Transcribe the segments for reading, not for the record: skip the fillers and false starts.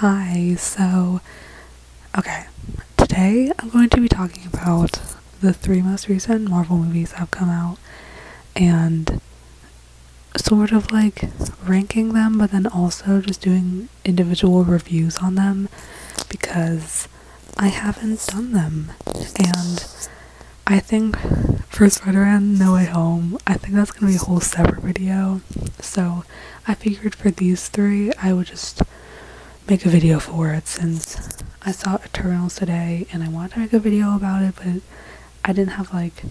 Hi, okay, today I'm going to be talking about the three most recent Marvel movies that have come out and sort of like ranking them, but then also just doing individual reviews on them because I haven't done them. And I think for Spider-Man No Way Home, I think that's gonna be a whole separate video. So I figured for these three, I would just make a video for it since I saw Eternals today and I wanted to make a video about it, but I didn't have like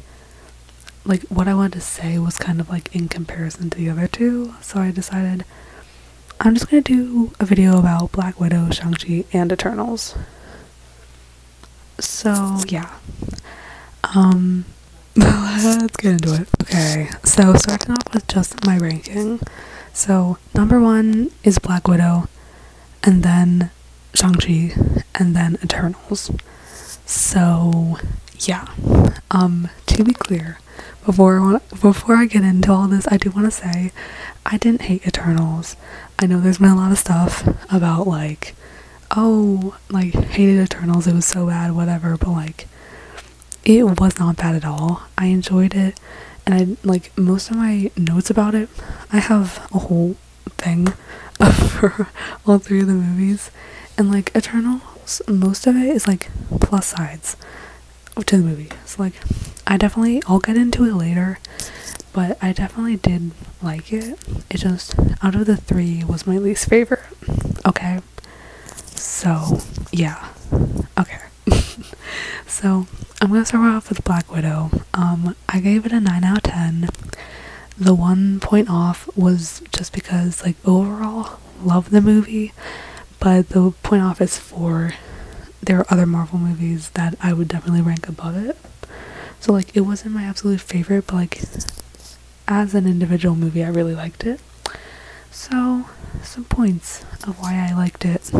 what I wanted to say was kind of like in comparison to the other two, so I decided I'm just gonna do a video about Black Widow, Shang-Chi, and Eternals. So yeah, let's get into it. Okay, so starting off with just my ranking. So number 1 is Black Widow, and then Shang-Chi, and then Eternals. So yeah, to be clear, before I get into all this, I do want to say I didn't hate Eternals. I know there's been a lot of stuff about like, oh, like hated Eternals, it was so bad, whatever, but like it was not bad at all. I enjoyed it, and I like most of my notes about it. I have a whole thing for all three of the movies, and like Eternals, most of it is like plus sides to the movie. So like I'll get into it later, but I definitely did like it. It just, out of the three, was my least favorite. Okay, so yeah, okay. So I'm gonna start off with Black Widow. I gave it a 9 out of 10. The 1 point off was just because, like, overall, love the movie, but the point off is for there are other Marvel movies that I would definitely rank above it. So, like, it wasn't my absolute favorite, but, like, as an individual movie, I really liked it. So, some points of why I liked it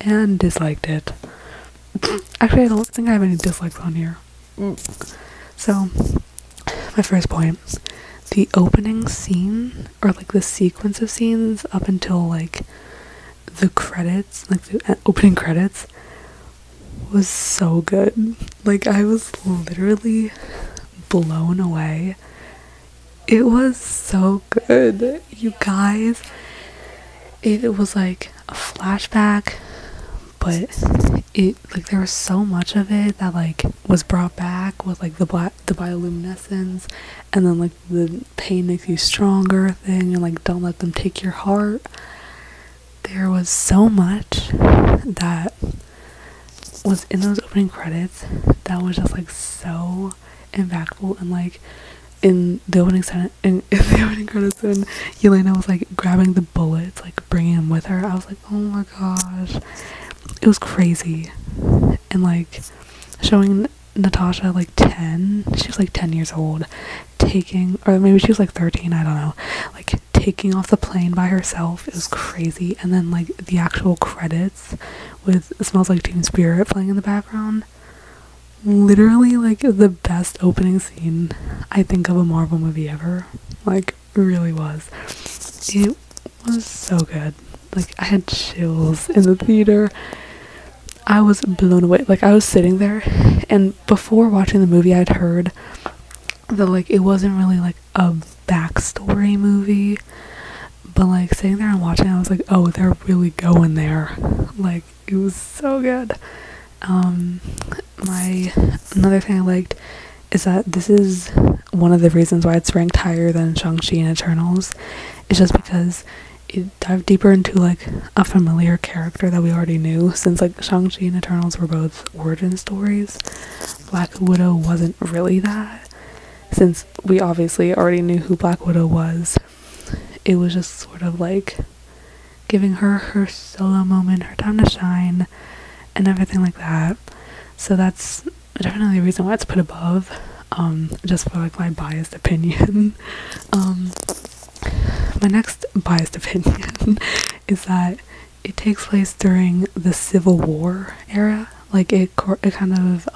and disliked it. Actually, I don't think I have any dislikes on here. So, my first point. The opening scene, or like the sequence of scenes up until like the credits, like the opening credits, was so good. Like, I was literally blown away. It was so good, you guys. It was like a flashback, but it, like, there was so much of it that like was brought back with like the bioluminescence, and then like the pain makes you stronger thing, and like don't let them take your heart. There was so much that was in those opening credits that was just like so impactful. And like in the opening credits, when Yelena was like grabbing the bullets, like bringing them with her, I was like, oh my gosh, it was crazy. And like showing Natasha like 10, she was like 10 years old, taking, or maybe she was like 13, I don't know, like taking off the plane by herself. It was crazy. And then like the actual credits with It Smells Like Teen Spirit playing in the background, literally like the best opening scene I think of a Marvel movie ever. Like, it really was. It was so good. Like, I had chills in the theater. I was blown away. Like, I was sitting there, and before watching the movie, I'd heard that like it wasn't really like a backstory movie, but like sitting there and watching, I was like, oh, they're really going there. Like, it was so good. Another thing I liked is that this is one of the reasons why it's ranked higher than Shang-Chi and Eternals. It's just because it dived deeper into like a familiar character that we already knew, since like Shang-Chi and Eternals were both origin stories. Black Widow wasn't really that, since we obviously already knew who Black Widow was. It was just sort of like giving her solo moment, her time to shine, and everything like that. So that's definitely the reason why it's put above, just for like my biased opinion. My next biased opinion is that it takes place during the Civil War era. Like, it kind of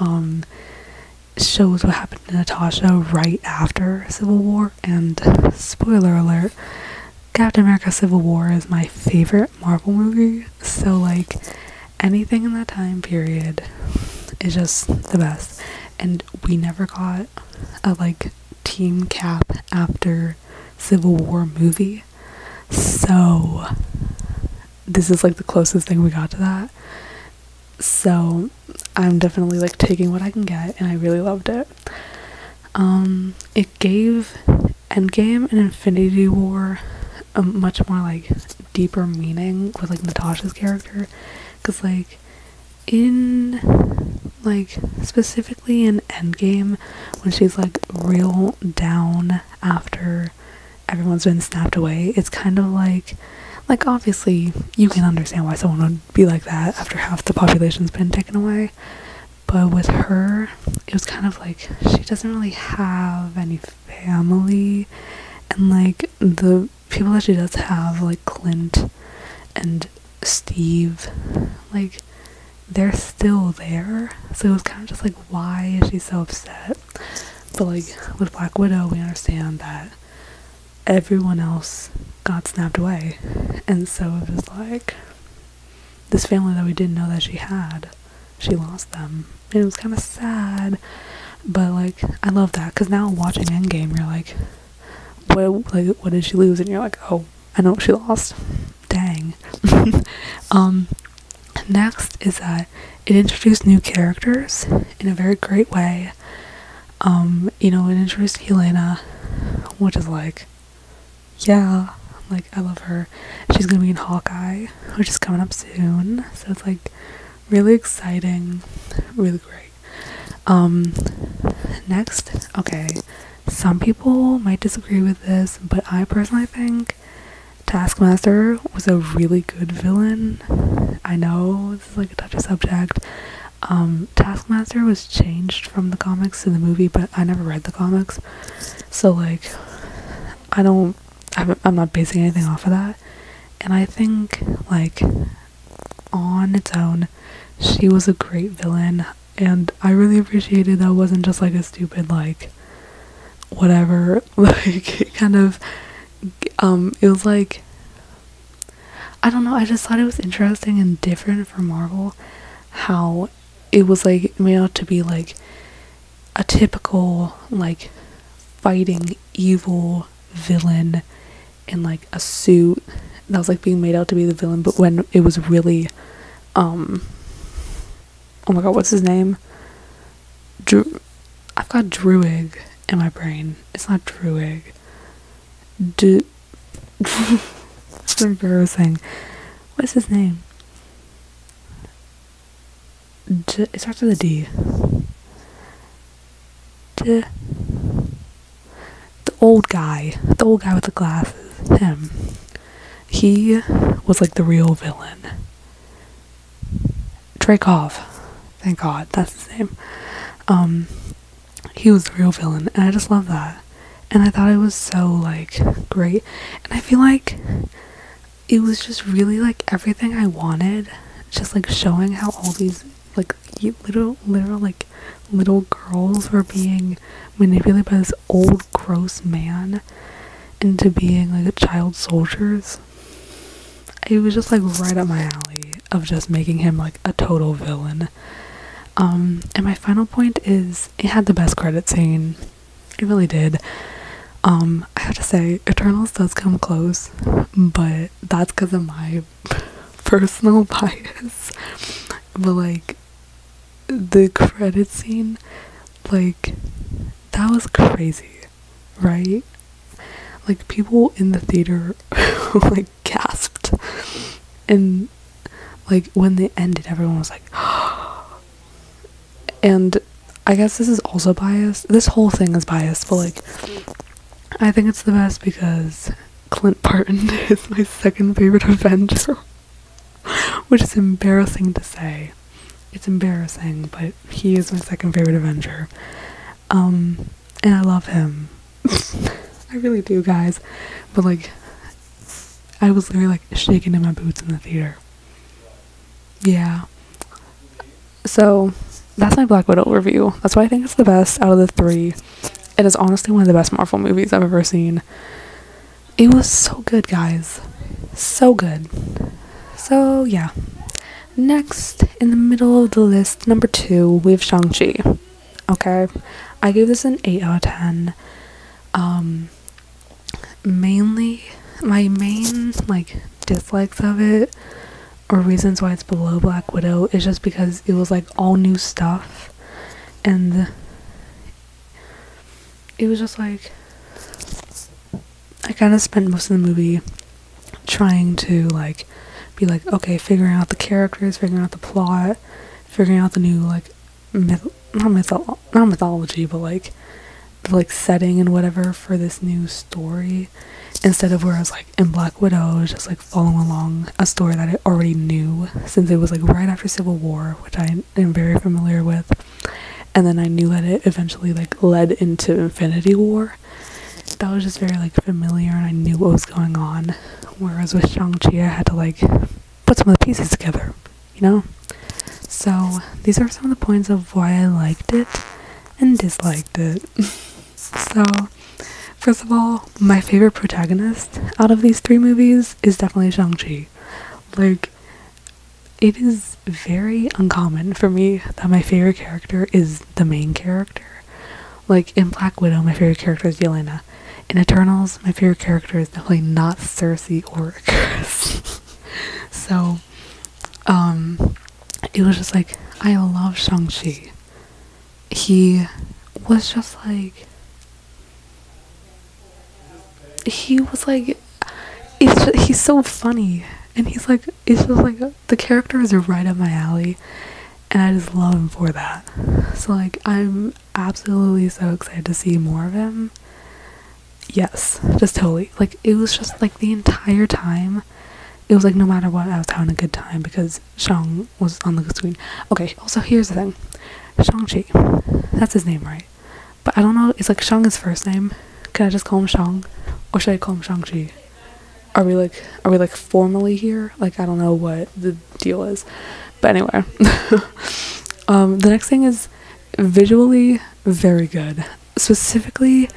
shows what happened to Natasha right after Civil War, and spoiler alert, Captain America Civil War is my favorite Marvel movie, so like anything in that time period is just the best. And we never got a like team Cap after Civil War movie, so this is like the closest thing we got to that. So I'm definitely like taking what I can get, and I really loved it. It gave Endgame and Infinity War a much more like deeper meaning with like Natasha's character, because like in like specifically in Endgame, when she's like real down after everyone's been snapped away, it's kind of like obviously you can understand why someone would be like that after half the population's been taken away, but with her it was kind of like she doesn't really have any family, and like the people that she does have, like Clint and Steve, like they're still there, so it was kind of just like, why is she so upset? But like with Black Widow, we understand that everyone else got snapped away, and so it was like this family that we didn't know that she lost them, and it was kind of sad. But like I love that, because now watching Endgame, you're like, what did she lose? And you're like, oh, I know what she lost. Dang. Next is that it introduced new characters in a very great way. It introduced Helena, which is like, yeah, like I love her. She's gonna be in Hawkeye, which is coming up soon, so it's like really exciting, really great. Next, okay, some people might disagree with this, but I personally think Taskmaster was a really good villain. I know this is like a touchy subject. Taskmaster was changed from the comics to the movie, but I never read the comics, so like I'm not basing anything off of that. And I think like on its own, she was a great villain, and I really appreciated that it wasn't just like a stupid like whatever, like it kind of it was like, I don't know, I just thought it was interesting and different for Marvel how it was like made out to be like a typical like fighting evil villain in like a suit that was like being made out to be the villain, but when it was really oh my god, what's his name? I've got Druig in my brain. It's not Druig. It's embarrassing. What's his name? It starts with a D. The old guy with the glasses. Him. He was like the real villain. Dreykov. Thank God, that's his name. He was the real villain, and I just love that. And I thought it was so like great, and I feel like it was just really like everything I wanted, just like showing how all these like literal like little girls were being manipulated by this old gross man into being like child soldiers. It was just like right up my alley of just making him like a total villain. And my final point is it had the best credit scene. It really did. I have to say Eternals does come close, but that's because of my personal bias. But like the credit scene, like that was crazy, right? Like people in the theater like gasped, and like when they ended everyone was like and I guess this is also biased, this whole thing is biased, but like I think it's the best because Clint Barton is my second favorite Avenger, which is embarrassing to say. It's embarrassing, but he is my second favorite Avenger. And I love him. I really do, guys. But like I was literally like shaking in my boots in the theater. Yeah. So that's my Black Widow review. That's why I think it's the best out of the three. It is honestly one of the best Marvel movies I've ever seen. it was so good, guys. So good. So, yeah. Next, in the middle of the list, number 2, we have Shang-Chi. Okay? I gave this an 8 out of 10. Mainly, my main, like, dislikes of it, or reasons why it's below Black Widow, is just because it was, like, all new stuff. And it was just, like, I kind of spent most of the movie trying to, like, be like, okay, figuring out the characters, figuring out the plot, figuring out the new, like, not mythology, but, like, the, like, setting and whatever for this new story, instead of whereas, like, in Black Widow, I was just, like, following along a story that I already knew, since it was, like, right after Civil War, which I am very familiar with, and then I knew that it eventually, like, led into Infinity War. That was just very, like, familiar, and I knew what was going on, whereas with Shang-Chi, I had to, like, put some of the pieces together, you know? So, these are some of the points of why I liked it and disliked it. So, first of all, my favorite protagonist out of these 3 movies is definitely Shang-Chi. Like, it is very uncommon for me that my favorite character is the main character. Like, in Black Widow, my favorite character is Yelena. In Eternals, my favorite character is definitely not Cersei or Ikaris. So, it was just like, I love Shang-Chi. He was just like, he's so funny, and he's like, it's just like, the character is right up my alley, and I just love him for that. So, like, I'm absolutely so excited to see more of him. Yes, just totally. Like, it was just, like, the entire time, it was like, no matter what, I was having a good time because Shang was on the screen. Okay, also, here's the thing. Shang-Chi, that's his name, right? But I don't know, it's like Shang his first name. Can I just call him Shang? Or should I call him Shang-Chi? Are we like formally here? Like, I don't know what the deal is. But anyway. The next thing is visually very good. Specifically,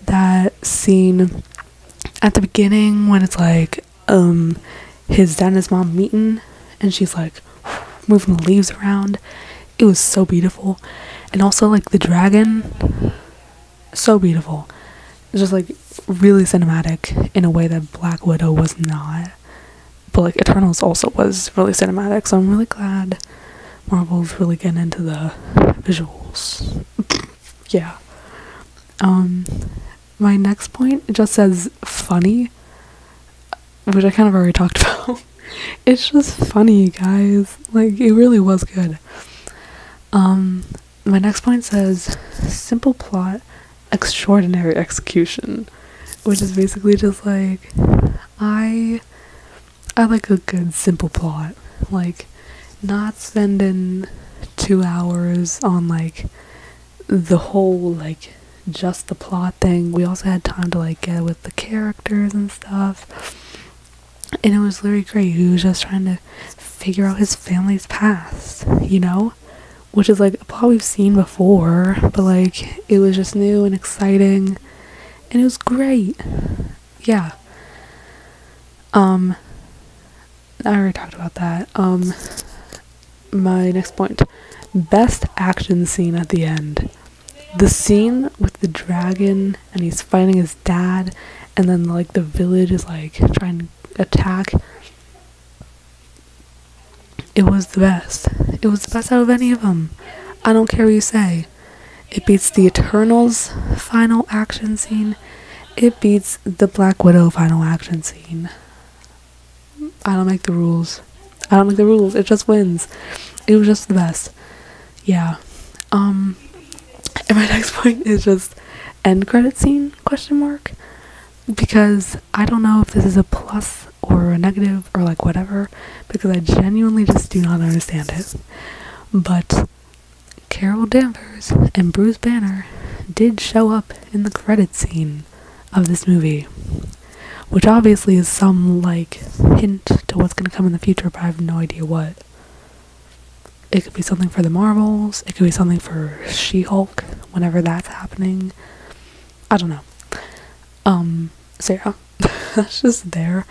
that scene at the beginning when it's like, his dad and his mom meeting, and she's like moving the leaves around. It was so beautiful. And also, like, the dragon, so beautiful. It's just, like, really cinematic in a way that Black Widow was not. But, like, Eternals also was really cinematic, so I'm really glad Marvel's really getting into the visuals. Yeah. My next point, it just says funny, which I kind of already talked about. It's just funny, guys. Like, it really was good. My next point says simple plot, extraordinary execution, which is basically just like, I like a good simple plot, like, not spending 2 hours on, like, the whole, like, just the plot thing. We also had time to, like, get with the characters and stuff, and it was literally great. He was just trying to figure out his family's past, you know? Which is, like, a plot we've seen before, but, like, it was just new and exciting, and it was great. Yeah. I already talked about that. My next point. Best action scene at the end. The scene with the dragon, and he's fighting his dad, and then, like, the village is, like, trying to attack. It was the best. It was the best out of any of them. I don't care what you say. It beats the Eternals final action scene. It beats the Black Widow final action scene. I don't make the rules. It just wins. It was just the best. Yeah. And my next point is just end credit scene, question mark. Because I don't know if this is a plus or a negative or, like, whatever, because I genuinely just do not understand it. But Carol Danvers and Bruce Banner did show up in the credit scene of this movie, which obviously is some, like, hint to what's going to come in the future, but I have no idea what. It could be something for the Marvels, it could be something for She-Hulk, whenever that's happening. I don't know. So yeah, that's just there.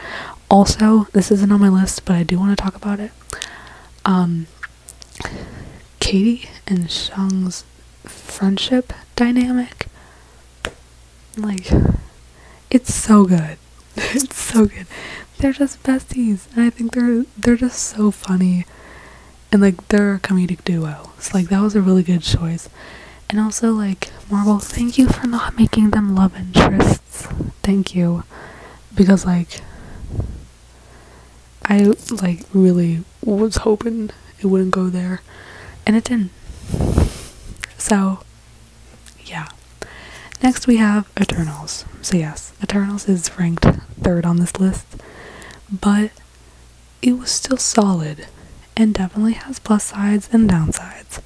Also, this isn't on my list, but I do want to talk about it. Katie and Shang's friendship dynamic, like, it's so good. It's so good. They're just besties, and I think they're just so funny, and like they're a comedic duo. So like that was a really good choice. And also, like, Marvel, thank you for not making them love interests. Thank you, because like I like really was hoping it wouldn't go there, and it didn't. So yeah. Next we have Eternals. So yes, Eternals is ranked 3rd on this list, but it was still solid and definitely has plus sides and downsides.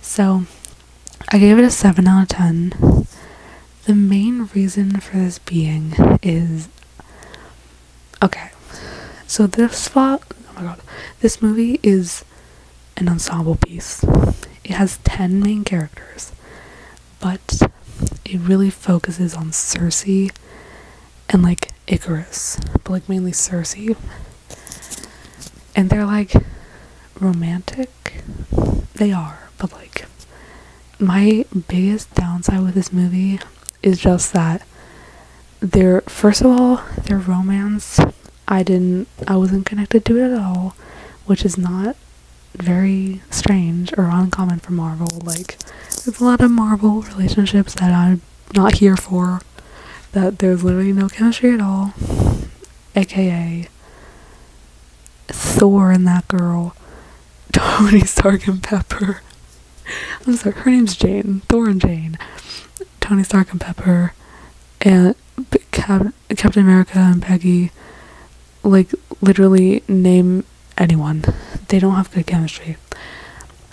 So I gave it a 7 out of 10. The main reason for this being is, okay, so oh my god, this movie is an ensemble piece. It has 10 main characters, but it really focuses on Cersei and like Ikaris, but like mainly Cersei. And they're like romantic. They are, but like my biggest downside with this movie is just that first of all, their romance, I wasn't connected to it at all, which is not very strange or uncommon for Marvel. Like, there's a lot of Marvel relationships that I'm not here for, that there's literally no chemistry at all, aka Thor and that girl, Tony Stark and Pepper. I'm sorry, her name's Jane. Thor and Jane. Tony Stark and Pepper, and Captain America and Peggy. Like, literally name anyone. They don't have good chemistry.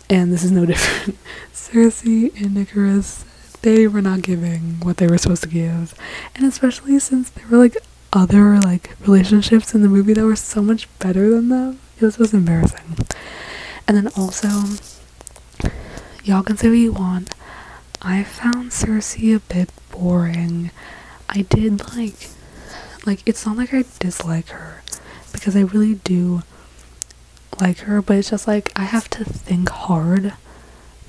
And this is no different. Cersei and Ikaris, they were not giving what they were supposed to give. And especially since there were like other like relationships in the movie that were so much better than them. It was just embarrassing. And then also, y'all can say what you want, I found Cersei a bit boring. I did like it's not like I dislike her, because I really do like her, but it's just like I have to think hard.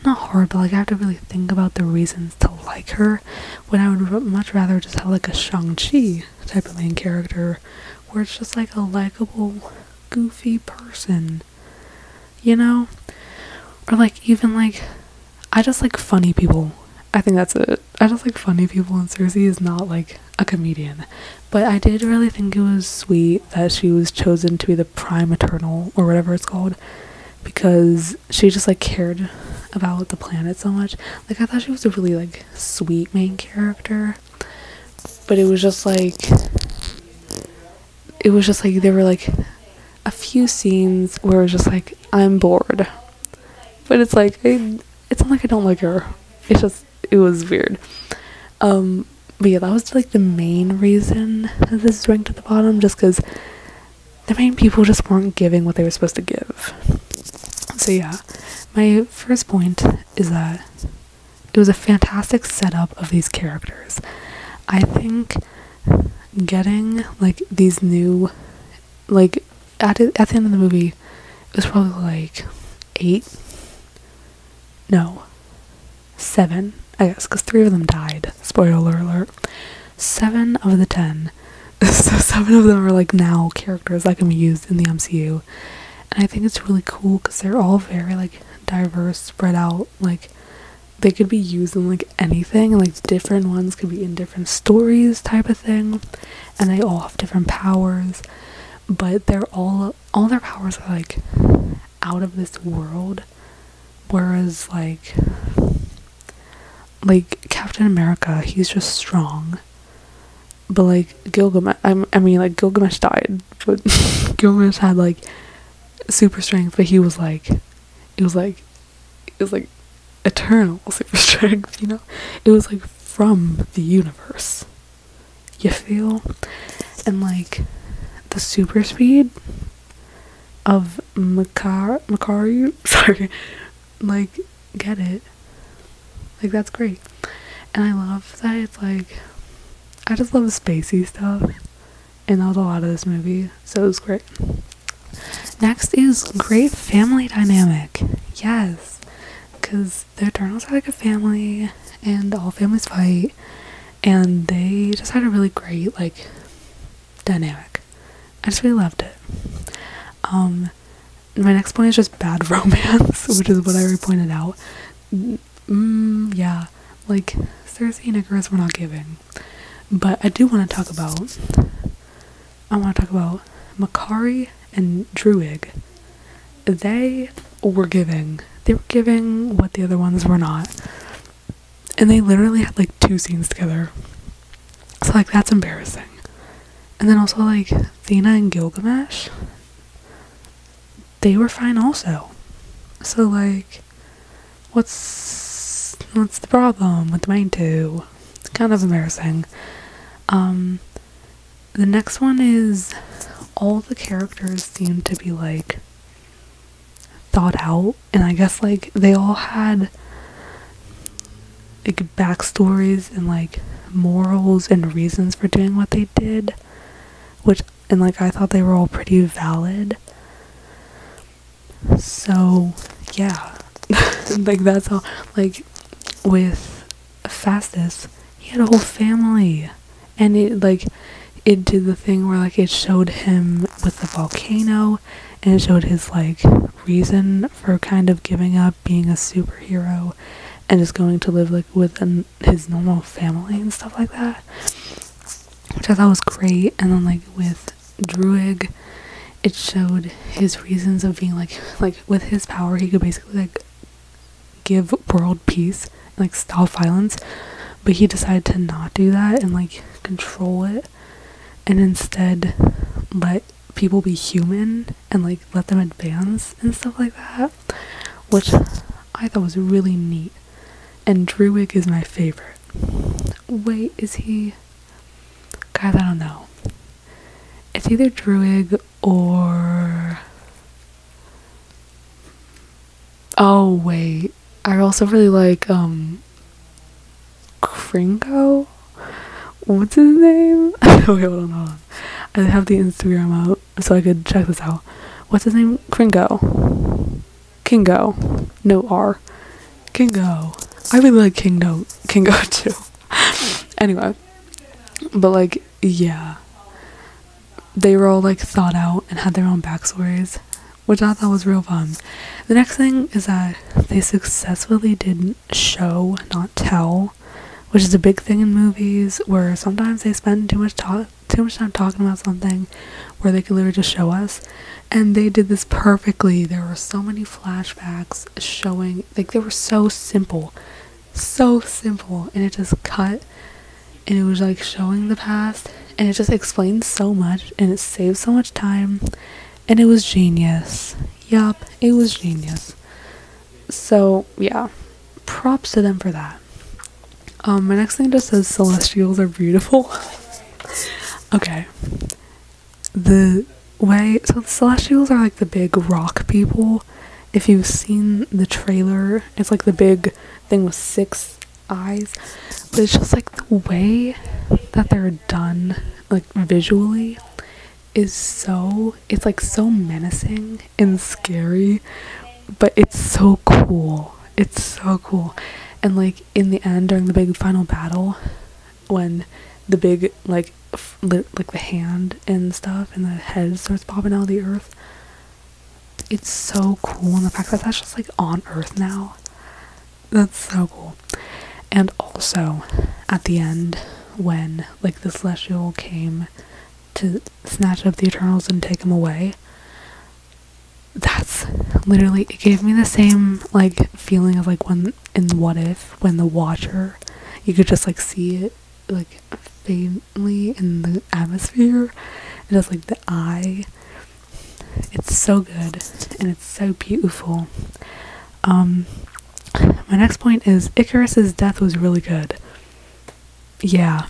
Not hard, but like I have to really think about the reasons to like her, when I would much rather just have like a Shang-Chi type of main character, where it's just like a likable, goofy person, you know? Or like even like, I just like funny people. I think that's it. I just like funny people, and Cersei is not like a comedian. But I did really think it was sweet that she was chosen to be the Prime Eternal, or whatever it's called, because she just like cared about the planet so much. Like, I thought she was a really like sweet main character, but it was just like there were like a few scenes where it was just like, I'm bored, but it's like it's not like I don't like her, it's just, it was weird. But yeah, that was like the main reason that this is ranked at the bottom, just because the main people just weren't giving what they were supposed to give. So yeah, my first point is that it was a fantastic setup of these characters. I think getting like these new, like at the end of the movie, it was probably like 7, I guess, because 3 of them died. Spoiler alert. 7 of the 10. So 7 of them are like now characters that can be used in the MCU. And I think it's really cool because they're all very like diverse, spread out. Like, they could be used in like anything. Like, different ones could be in different stories type of thing. And they all have different powers. But they're all their powers are like out of this world. Whereas like Captain America, he's just strong. But like Gilgamesh, I mean like Gilgamesh died, but Gilgamesh had like super strength, but it was like eternal super strength, you know? It was like from the universe. You feel? And like the super speed of Makari, sorry, like, get it? Like, that's great. And I love that it's like, I just love spacey stuff. and that was a lot of this movie, so it was great. Next is great family dynamic. Yes, because the Eternals are like a family, and all families fight, and they just had a really great like dynamic. I just really loved it. My next point is just bad romance, which is what I already pointed out. Yeah, like Cersei and Ikaris were not giving. But I do want to talk about Makari and Druig. They were giving. They were giving what the other ones were not. And they literally had like 2 scenes together. So like that's embarrassing. And then also like Thena and Gilgamesh, they were fine also. So like what's the problem with the main 2? It's kind of embarrassing. The next one is all the characters seem to be like thought out, and I guess like they all had like backstories and like morals and reasons for doing what they did, and like I thought they were all pretty valid. So yeah, like that's all. Like with Fastus, he had a whole family, and it did the thing where like it showed him with the volcano, and it showed his like reason for kind of giving up being a superhero and just going to live like with his normal family and stuff like that, which I thought was great. And then like with Druig, it showed his reasons of being like with his power he could basically like give world peace and like stop violence, but he decided to not do that and like control it, and instead let people be human and like let them advance and stuff like that, which I thought was really neat. And Druig is my favorite. Wait, is he? Guys, I don't know. It's either Druig or... Oh, wait. I also really like, Kringo? What's his name? Wait, hold on. I have the Instagram out so I could check this out. What's his name? Kingo. No R. Kingo. I really like Kingo too. Anyway. But like, yeah. They were all like thought out and had their own backstories, which I thought was real fun. The next thing is that they successfully did show, not tell, which is a big thing in movies where sometimes they spend too much time talking about something where they could literally just show us. And they did this perfectly. There were so many flashbacks showing, like they were so simple, and it just cut, and it was like showing the past, and it just explained so much, and it saved so much time, and it was genius. Yup, it was genius. So yeah, props to them for that. My next thing just says celestials are beautiful. Okay. The celestials are like the big rock people. If you've seen the trailer, it's like the big thing with 6 eyes. But it's just like the way that they're done, like visually, it's like so menacing and scary, but it's so cool. It's so cool. And like in the end, during the big final battle, when the big like the hand and stuff and the head starts popping out of the earth, it's so cool. And the fact that that's just like on Earth now, that's so cool. And also at the end, when like the celestial came to snatch up the Eternals and take them away, that's literally, it gave me the same like feeling of like when in What If, when the Watcher, you could just like see it like faintly in the atmosphere, and just like the eye. It's so good and it's so beautiful. My next point is Ikaris's death was really good. Yeah.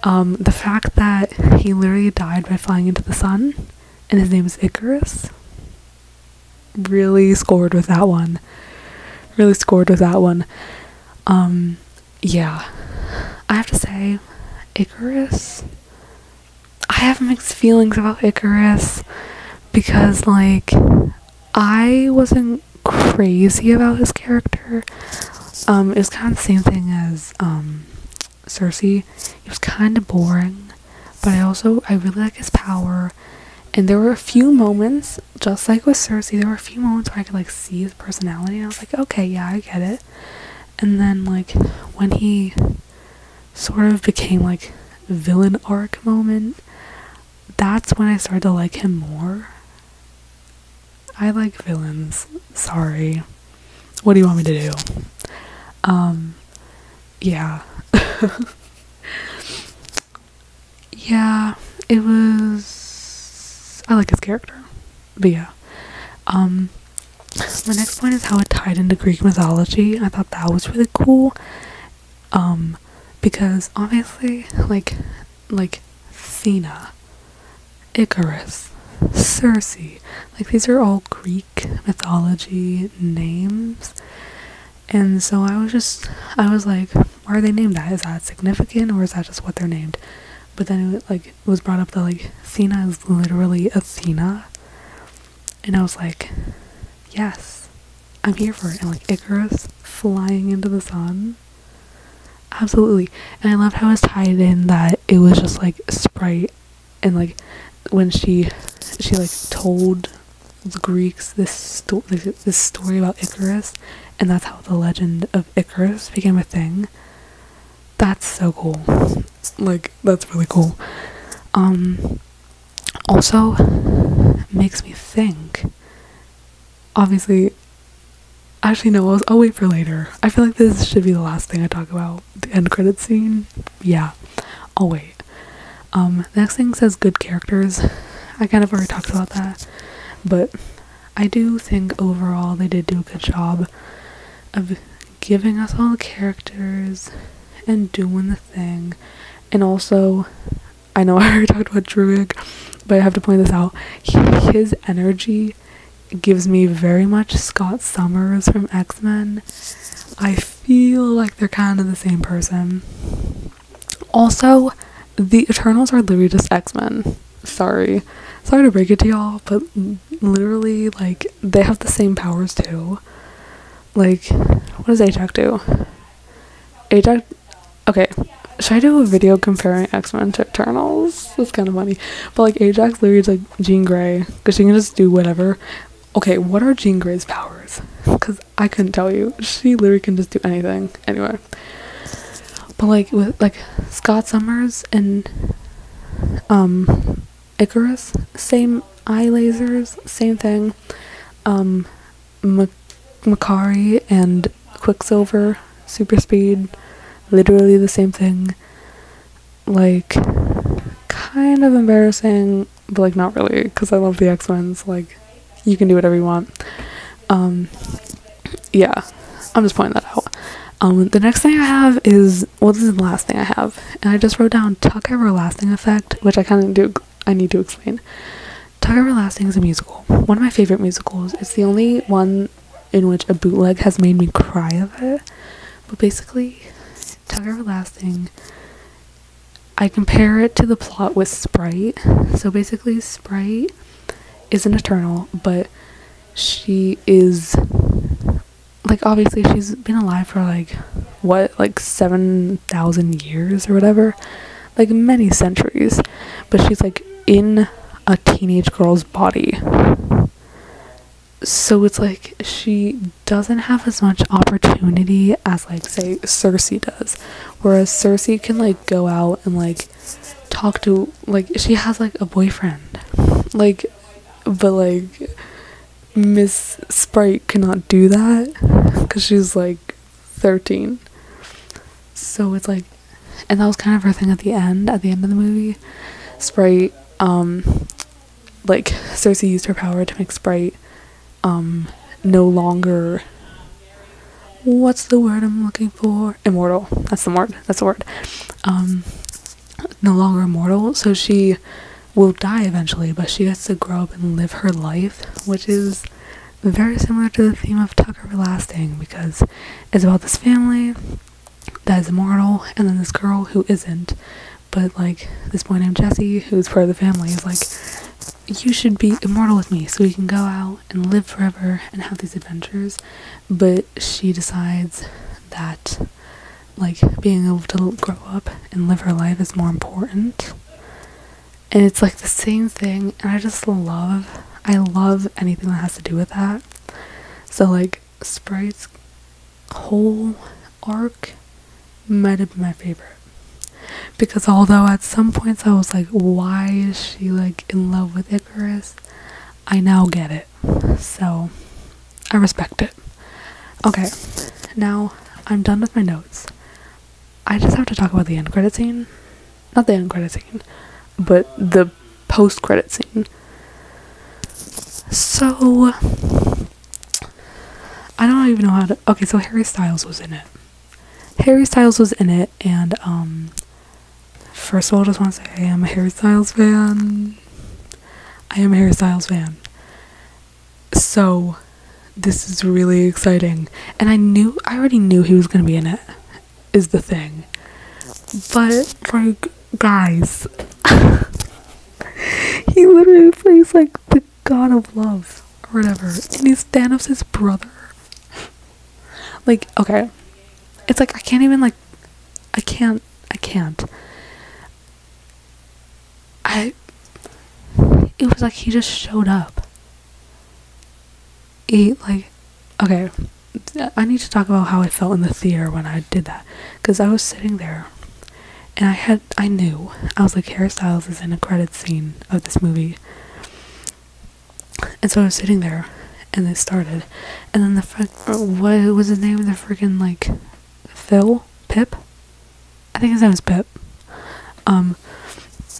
The fact that he literally died by flying into the sun, and his name is Ikaris, really scored with that one. Yeah. I have to say, Ikaris, I have mixed feelings about Ikaris because, like, I wasn't crazy about his character. It was kind of the same thing as Cersei. He was kind of boring, but I really like his power. And there were a few moments, just like with Cersei, there were a few moments where I could, like, see his personality, and I was like, okay, yeah, I get it. And then, like, when he sort of became, like, villain arc moment, that's when I started to like him more. I like villains. Sorry. What do you want me to do? Yeah. Yeah, it was... I like his character. But yeah. My next point is how it tied into Greek mythology. I thought that was really cool. Because obviously, like Athena, Icarus, Circe, like these are all Greek mythology names. And so I was like, why are they named that? Is that significant, or is that just what they're named? But then it was brought up that, like, Athena is literally Athena. And I was like, yes, I'm here for it. And, like, Icarus flying into the sun. Absolutely. And I loved how it was tied in that it was just, like, Sprite. And, like, when she like, told the Greeks this story about Icarus. And that's how the legend of Icarus became a thing. That's so cool. Like, that's really cool. Also makes me think. Obviously, actually no, I'll wait for later. I feel like this should be the last thing I talk about. The end credits scene. Yeah, I'll wait. The next thing says good characters. I kind of already talked about that, but I do think overall they did do a good job of giving us all the characters and doing the thing. And also, I know I already talked about Druid, but I have to point this out. His energy gives me very much Scott Summers from X-Men. I feel like they're kind of the same person. Also, the Eternals are literally just X-Men. Sorry to break it to y'all, but literally, like, they have the same powers too. Like, what does Ajax do? Ajax, okay, should I do a video comparing X-Men to Eternals? That's kind of funny. But, like, Ajax literally is like Jean Grey, because she can just do whatever. Okay, what are Jean Grey's powers? Because I couldn't tell you. She literally can just do anything. Anyway. But, like, with, like, Scott Summers and, Icarus, same eye lasers, same thing. Makari and Quicksilver, super speed, literally the same thing. Like, kind of embarrassing, but, like, not really, because I love the X-Men, so, like, you can do whatever you want. Yeah, I'm just pointing that out. The next thing I have is, well, this is the last thing I have, and I just wrote down Tuck Everlasting Effect, which I need to explain. Tuck Everlasting is a musical, one of my favorite musicals. It's the only one in which a bootleg has made me cry of it. But basically, Tuck Everlasting, I compare it to the plot with Sprite. So basically, Sprite is an Eternal, but she is, like, obviously she's been alive for, like, what, like 7,000 years or whatever, like many centuries, but she's, like, in a teenage girl's body. So it's like she doesn't have as much opportunity as, like, say Cersei does, whereas Cersei can, like, go out and, like, talk to, like, she has, like, a boyfriend, like, but, like, Miss Sprite cannot do that because she's, like, 13. So it's like, and that was kind of her thing at the end of the movie. Sprite, like, Cersei used her power to make Sprite no longer, what's the word I'm looking for? Immortal. That's the word. No longer immortal, so she will die eventually, but she gets to grow up and live her life, which is very similar to the theme of Tuck Everlasting, because it's about this family that is immortal, and then this girl who isn't, but like this boy named Jesse, who's part of the family, is like, you should be immortal with me so we can go out and live forever and have these adventures. But she decides that like being able to grow up and live her life is more important. And it's like the same thing, and I love anything that has to do with that. So like Sprite's whole arc might have been my favorite, because although at some points I was like, why is she like in love with Ikaris, I now get it, so I respect it. Okay, now I'm done with my notes. I just have to talk about the end credit scene. Not the end credit scene, but the post credit scene. So I don't even know how to. Okay, so Harry Styles was in it. And first of all, I just want to say I am a Harry Styles fan. So this is really exciting, and I already knew he was gonna be in it, is the thing. But like, guys, he literally plays like the god of love or whatever, and he's Thanos' brother. Like, okay, it's like I can't. It was like he just showed up. Okay, I need to talk about how I felt in the theater when I did that, because I was sitting there and I knew, I was like, Harry Styles is in a credit scene of this movie. And so I was sitting there and it started, and then what was his name? The freaking like Pip? I think his name is Pip.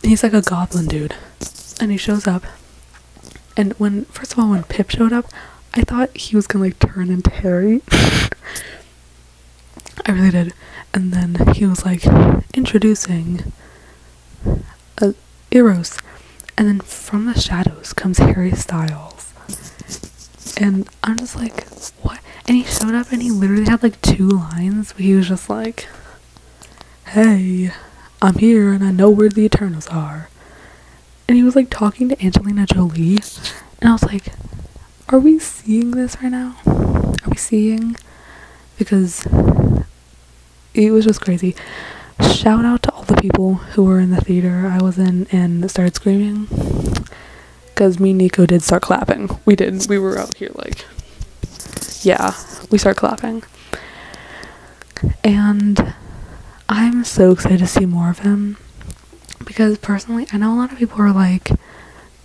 He's like a goblin dude, and he shows up, and first of all when Pip showed up, I thought he was gonna like turn into Harry. I really did. And then he was like introducing Eros, and then from the shadows comes Harry Styles, and I'm just like, what? And he showed up and he literally had like 2 lines where he was just like, hey, I'm here and I know where the Eternals are. And he was like talking to Angelina Jolie, and I was like, are we seeing this right now? Are we seeing? Because it was just crazy. Shout out to all the people who were in the theater I was in and started screaming, because me and Nico did start clapping. We were out here like, yeah, we started clapping. And I'm so excited to see more of him, because personally I know a lot of people are like,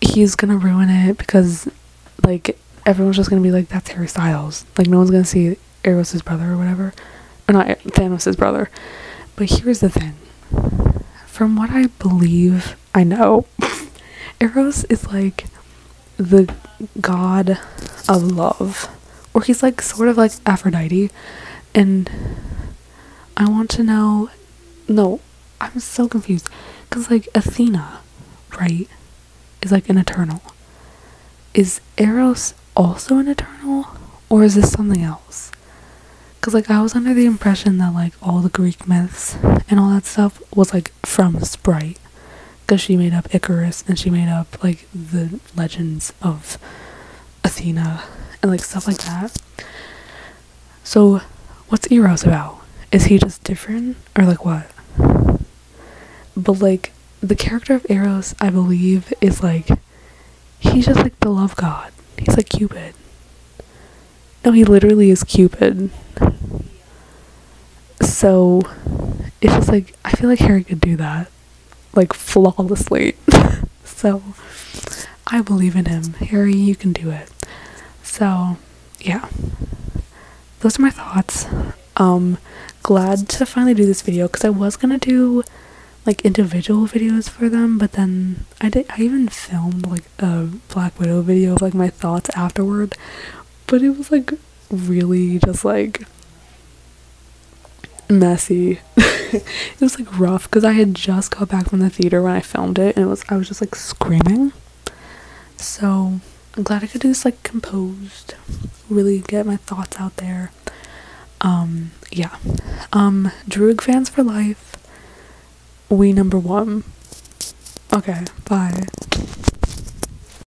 he's gonna ruin it, because like everyone's just gonna be like, that's Harry Styles, like no one's gonna see Eros' brother or whatever, or not Thanos' brother. But here's the thing, from what I believe, I know, Eros is like the god of love, or he's like sort of like Aphrodite. And I want to know, no, I'm so confused, because like Athena, right, is like an eternal. Is Eros also an eternal, or is this something else? Because like I was under the impression that like all the Greek myths and all that stuff was like from Sprite, because she made up Ikaris and she made up like the legends of Athena and like stuff like that. So what's Eros about? Is he just different, or like what? But like the character of Eros, I believe, is like, he's just like the love god. He's like Cupid. No, he literally is Cupid. So it's just like, I feel like Harry could do that like flawlessly. So I believe in him. Harry, you can do it. So yeah, those are my thoughts. Glad to finally do this video, because I was gonna do like individual videos for them, but then I even filmed like a Black Widow video of like my thoughts afterward, but it was like really just like messy. It was like rough, because I had just got back from the theater when I filmed it, and I was just like screaming. So I'm glad I could do this like composed, really get my thoughts out there. Yeah. Druid fans for life. we number one. Okay, bye.